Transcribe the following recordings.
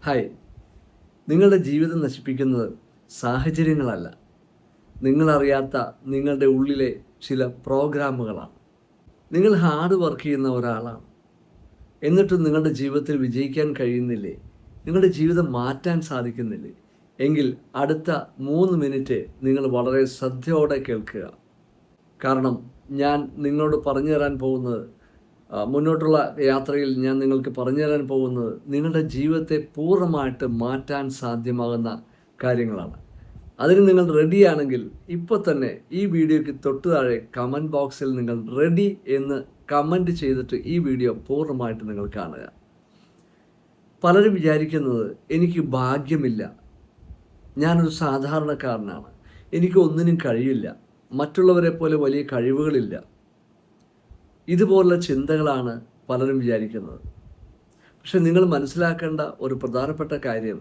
Hi. നിങ്ങളുടെ ജീവിതം നശിപ്പിക്കുന്നത് സാഹചര്യങ്ങളല്ല, നിങ്ങളറിയാത്ത നിങ്ങളുടെ ഉള്ളിലെ ചില പ്രോഗ്രാമുകളാണ്. നിങ്ങൾ ഹാർഡ് വർക്ക് ചെയ്യുന്ന ഒരാളാണ്, എന്നിട്ടും നിങ്ങളുടെ ജീവിതത്തിൽ വിജയിക്കാൻ കഴിയുന്നില്ലേ? നിങ്ങളുടെ ജീവിതം മാറ്റാൻ സാധിക്കുന്നില്ലേ? എങ്കിൽ അടുത്ത 3 മിനിറ്റ് നിങ്ങൾ വളരെ ശ്രദ്ധയോടെ കേൾക്കുക. കാരണം ഞാൻ നിങ്ങളോട് പറഞ്ഞു തരാൻ പോകുന്നത്, മുന്നോട്ടുള്ള യാത്രയിൽ ഞാൻ നിങ്ങൾക്ക് പറഞ്ഞു തരാൻ പോകുന്നത് നിങ്ങളുടെ ജീവിതത്തെ പൂർണ്ണമായിട്ട് മാറ്റാൻ സാധ്യമാകുന്ന കാര്യങ്ങളാണ്. അതിന് നിങ്ങൾ റെഡിയാണെങ്കിൽ ഇപ്പോൾ തന്നെ ഈ വീഡിയോയ്ക്ക് തൊട്ട് താഴെ കമൻറ്റ് ബോക്സിൽ നിങ്ങൾ റെഡി എന്ന് കമൻറ്റ് ചെയ്തിട്ട് ഈ വീഡിയോ പൂർണ്ണമായിട്ട് നിങ്ങൾ കാണുക. പലരും വിചാരിക്കുന്നത് എനിക്ക് ഭാഗ്യമില്ല, ഞാനൊരു സാധാരണക്കാരനാണ്, എനിക്ക് ഒന്നിനും കഴിയില്ല, മറ്റുള്ളവരെ പോലെ വലിയ കഴിവുകളില്ല. ഇതുപോലുള്ള ചിന്തകളാണ് പലരും വിചാരിക്കുന്നത്. പക്ഷെ നിങ്ങൾ മനസ്സിലാക്കേണ്ട ഒരു പ്രധാനപ്പെട്ട കാര്യം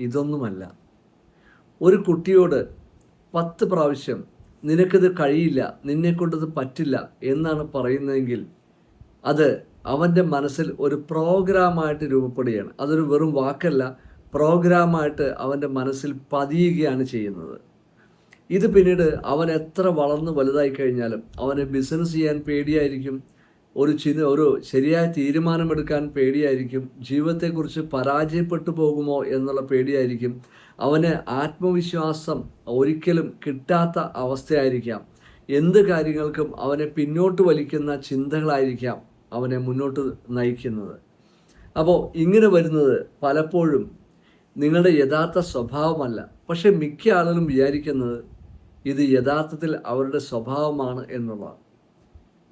ഇതൊന്നുമല്ല. ഒരു കുട്ടിയോട് 10 പ്രാവശ്യം നിനക്കിത് കഴിയില്ല, നിന്നെക്കൊണ്ടത് പറ്റില്ല എന്നാണ് പറയുന്നതെങ്കിൽ അത് അവൻ്റെ മനസ്സിൽ ഒരു പ്രോഗ്രാമായിട്ട് രൂപപ്പെടുകയാണ്. അതൊരു വെറും വാക്കല്ല, പ്രോഗ്രാമായിട്ട് അവൻ്റെ മനസ്സിൽ പതിയുകയാണ് ചെയ്യുന്നത്. ഇത് പിന്നീട് അവൻ എത്ര വളർന്ന് വലുതായി കഴിഞ്ഞാലും അവന് ബിസിനസ് ചെയ്യാൻ പേടിയായിരിക്കും, ഒരു ശരിയായ തീരുമാനമെടുക്കാൻ പേടിയായിരിക്കും, ജീവിതത്തെക്കുറിച്ച് പരാജയപ്പെട്ടു പോകുമോ എന്നുള്ള പേടിയായിരിക്കും, അവന് ആത്മവിശ്വാസം ഒരിക്കലും കിട്ടാത്ത അവസ്ഥയായിരിക്കാം, എന്ത് കാര്യങ്ങൾക്കും അവനെ പിന്നോട്ട് വലിക്കുന്ന ചിന്തകളായിരിക്കാം അവനെ മുന്നോട്ട് നയിക്കുന്നത്. അപ്പോൾ ഇങ്ങനെ വരുന്നത് പലപ്പോഴും നിങ്ങളുടെ യഥാർത്ഥ സ്വഭാവമല്ല. പക്ഷെ മിക്ക ആളുകളും വിചാരിക്കുന്നത് ഇത് യഥാർത്ഥത്തിൽ അവരുടെ സ്വഭാവമാണ് എന്നുള്ളതാണ്.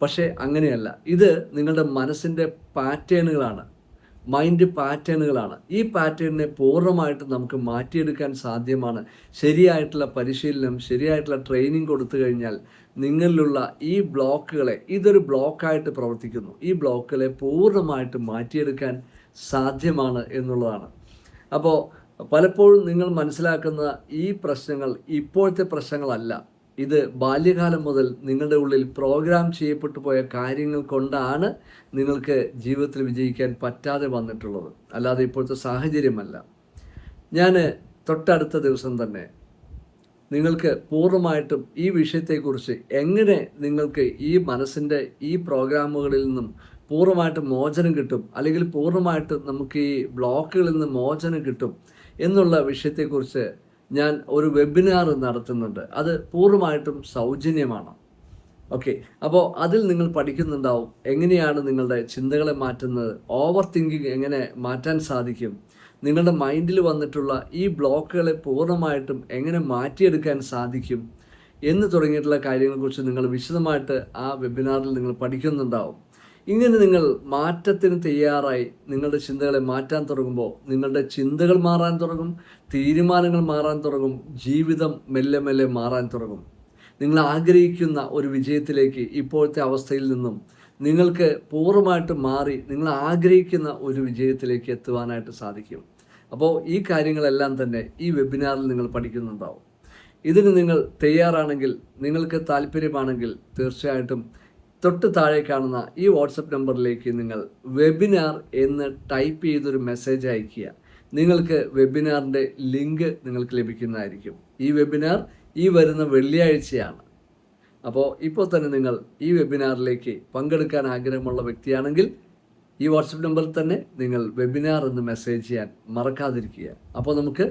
പക്ഷേ അങ്ങനെയല്ല. ഇത് നിങ്ങളുടെ മനസ്സിൻ്റെ പാറ്റേണുകളാണ്, മൈൻഡ് പാറ്റേണുകളാണ്. ഈ പാറ്റേണിനെ പൂർണ്ണമായിട്ട് നമുക്ക് മാറ്റിയെടുക്കാൻ സാധ്യമാണ്. ശരിയായിട്ടുള്ള പരിശീലനം, ശരിയായിട്ടുള്ള ട്രെയിനിങ് കൊടുത്തു കഴിഞ്ഞാൽ നിങ്ങളിലുള്ള ഈ ബ്ലോക്കുകളെ, ഇതൊരു ബ്ലോക്കായിട്ട് പ്രവർത്തിക്കുന്നു, ഈ ബ്ലോക്കുകളെ പൂർണ്ണമായിട്ട് മാറ്റിയെടുക്കാൻ സാധ്യമാണ് എന്നുള്ളതാണ്. അപ്പോൾ പലപ്പോഴും നിങ്ങൾ മനസ്സിലാക്കുന്ന ഈ പ്രശ്നങ്ങൾ ഇപ്പോഴത്തെ പ്രശ്നങ്ങളല്ല. ഇത് ബാല്യകാലം മുതൽ നിങ്ങളുടെ ഉള്ളിൽ പ്രോഗ്രാം ചെയ്യപ്പെട്ടു പോയ കാര്യങ്ങൾ കൊണ്ടാണ് നിങ്ങൾക്ക് ജീവിതത്തിൽ വിജയിക്കാൻ പറ്റാതെ വന്നിട്ടുള്ളത്, അല്ലാതെ ഇപ്പോഴത്തെ സാഹചര്യമല്ല. ഞാൻ തൊട്ടടുത്ത ദിവസം തന്നെ നിങ്ങൾക്ക് പൂർണ്ണമായിട്ടും ഈ വിഷയത്തെക്കുറിച്ച് എങ്ങനെ നിങ്ങൾക്ക് ഈ മനസ്സിൻ്റെ ഈ പ്രോഗ്രാമുകളിൽ നിന്നും പൂർണ്ണമായിട്ട് മോചനം കിട്ടും, അല്ലെങ്കിൽ പൂർണ്ണമായിട്ട് നമുക്ക് ഈ ബ്ലോക്കുകളിൽ നിന്ന് മോചനം കിട്ടും എന്നുള്ള വിഷയത്തെക്കുറിച്ച് ഞാൻ ഒരു വെബിനാർ നടത്തുന്നുണ്ട്. അത് പൂർണ്ണമായിട്ടും സൗജന്യമാണ്. ഓക്കെ, അപ്പോൾ അതിൽ നിങ്ങൾ പഠിക്കുന്നുണ്ടാവും എങ്ങനെയാണ് നിങ്ങളുടെ ചിന്തകളെ മാറ്റുന്നത്, ഓവർ തിങ്കിങ് എങ്ങനെ മാറ്റാൻ സാധിക്കും, നിങ്ങളുടെ മൈൻഡിൽ വന്നിട്ടുള്ള ഈ ബ്ലോക്കുകളെ പൂർണ്ണമായിട്ടും എങ്ങനെ മാറ്റിയെടുക്കാൻ സാധിക്കും എന്ന് തുടങ്ങിയിട്ടുള്ള കാര്യങ്ങളെക്കുറിച്ച് നിങ്ങൾ വിശദമായിട്ട് ആ വെബിനാറിൽ നിങ്ങൾ പഠിക്കുന്നുണ്ടാവും. ഇങ്ങനെ നിങ്ങൾ മാറ്റത്തിന് തയ്യാറായി നിങ്ങളുടെ ചിന്തകളെ മാറ്റാൻ തുടങ്ങുമ്പോൾ നിങ്ങളുടെ ചിന്തകൾ മാറാൻ തുടങ്ങും, തീരുമാനങ്ങൾ മാറാൻ തുടങ്ങും, ജീവിതം മെല്ലെ മെല്ലെ മാറാൻ തുടങ്ങും. നിങ്ങൾ ആഗ്രഹിക്കുന്ന ഒരു വിജയത്തിലേക്ക് ഇപ്പോഴത്തെ അവസ്ഥയിൽ നിന്നും നിങ്ങൾക്ക് പൂർണ്ണമായിട്ട് മാറി നിങ്ങൾ ആഗ്രഹിക്കുന്ന ഒരു വിജയത്തിലേക്ക് എത്തുവാനായിട്ട് സാധിക്കും. അപ്പോൾ ഈ കാര്യങ്ങളെല്ലാം തന്നെ ഈ വെബിനാറിൽ നിങ്ങൾ പഠിക്കുന്നുണ്ടാവും. ഇതിന് നിങ്ങൾ തയ്യാറാണെങ്കിൽ, നിങ്ങൾക്ക് താല്പര്യമാണെങ്കിൽ തീർച്ചയായിട്ടും തൊട്ട് താഴെ കാണുന്ന ഈ വാട്സപ്പ് നമ്പറിലേക്ക് നിങ്ങൾ വെബിനാർ എന്ന് ടൈപ്പ് ചെയ്തൊരു മെസ്സേജ് അയയ്ക്കുക. നിങ്ങൾക്ക് വെബിനാറിൻ്റെ ലിങ്ക് നിങ്ങൾക്ക് ലഭിക്കുന്നതായിരിക്കും. ഈ വെബിനാർ ഈ വരുന്ന വെള്ളിയാഴ്ചയാണ്. അപ്പോൾ ഇപ്പോൾ തന്നെ നിങ്ങൾ ഈ വെബിനാറിലേക്ക് പങ്കെടുക്കാൻ ആഗ്രഹമുള്ള വ്യക്തിയാണെങ്കിൽ ഈ വാട്സപ്പ് നമ്പറിൽ തന്നെ നിങ്ങൾ വെബിനാർ എന്ന് മെസ്സേജ് ചെയ്യാൻ മറക്കാതിരിക്കുക. അപ്പോൾ നമുക്ക്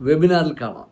വെബിനാറിൽ കാണാം.